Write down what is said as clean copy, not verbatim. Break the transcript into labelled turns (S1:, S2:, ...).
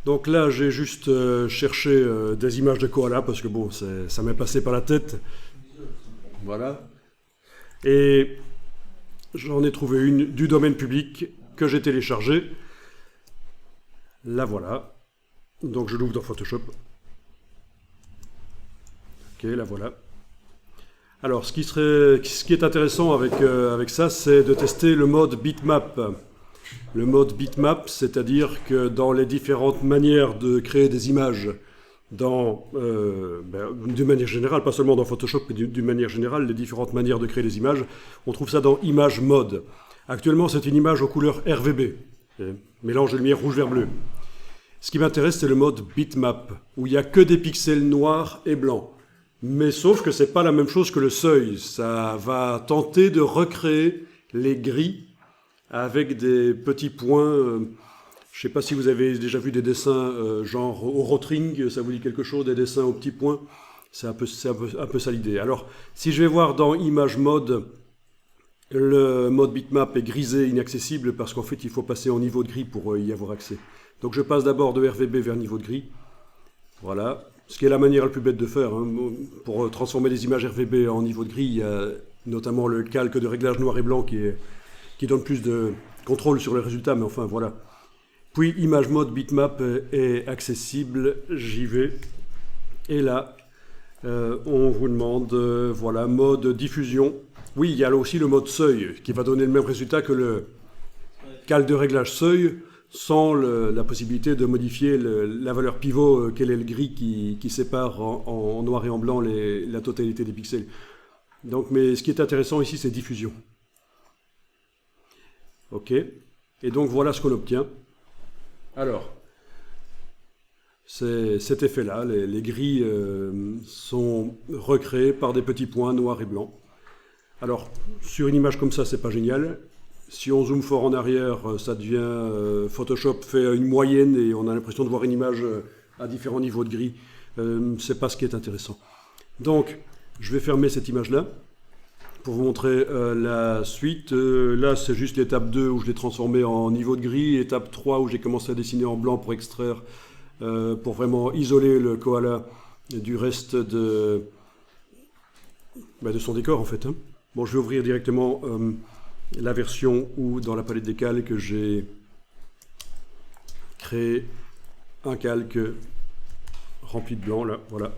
S1: Donc là, j'ai juste cherché des images de koala parce que bon, ça m'est passé par la tête. Voilà. Et j'en ai trouvé une du domaine public que j'ai téléchargée. La voilà. Donc je l'ouvre dans Photoshop. Ok, la voilà. Alors, ce qui est intéressant avec ça, c'est de tester le mode bitmap. Le mode bitmap, c'est-à-dire que dans les différentes manières de créer des images, d'une manière générale, pas seulement dans Photoshop, mais d'une manière générale, les différentes manières de créer des images, on trouve ça dans Image Mode. Actuellement, c'est une image aux couleurs RVB, mélange de lumière rouge, vert, bleu. Ce qui m'intéresse, c'est le mode bitmap, où il n'y a que des pixels noirs et blancs. Mais sauf que c'est pas la même chose que le seuil. Ça va tenter de recréer les gris avec des petits points. Je ne sais pas si vous avez déjà vu des dessins genre au Rotring, ça vous dit quelque chose, des dessins aux petits points. C'est un peu ça l'idée. Alors, si je vais voir dans Image Mode, le mode bitmap est grisé, inaccessible, parce qu'en fait, il faut passer en niveau de gris pour y avoir accès. Donc, je passe d'abord de RVB vers niveau de gris. Voilà. Ce qui est la manière la plus bête de faire. Hein. Pour transformer des images RVB en niveau de gris, il y a notamment le calque de réglage noir et blanc qui donne plus de contrôle sur les résultats, mais enfin voilà. Puis Image Mode Bitmap est accessible, j'y vais. Et là, on vous demande, voilà, mode diffusion. Oui, il y a là aussi le mode seuil, qui va donner le même résultat que le calque de réglage seuil, sans la possibilité de modifier la valeur pivot, quel est le gris qui sépare en noir et en blanc la totalité des pixels. Donc, mais ce qui est intéressant ici, c'est diffusion. OK. Et donc, voilà ce qu'on obtient. Alors, c'est cet effet-là. Les gris sont recréés par des petits points noirs et blancs. Alors, sur une image comme ça, c'est pas génial. Si on zoome fort en arrière, ça devient Photoshop fait une moyenne et on a l'impression de voir une image à différents niveaux de gris. C'est pas ce qui est intéressant. Donc, je vais fermer cette image-là pour vous montrer la suite. Là, c'est juste l'étape 2 où je l'ai transformé en niveau de gris. Étape 3 où j'ai commencé à dessiner en blanc pour extraire, pour vraiment isoler le koala du reste de son décor, en fait. Hein. Bon, je vais ouvrir directement la version où, dans la palette des calques, j'ai créé un calque rempli de blanc, là, voilà.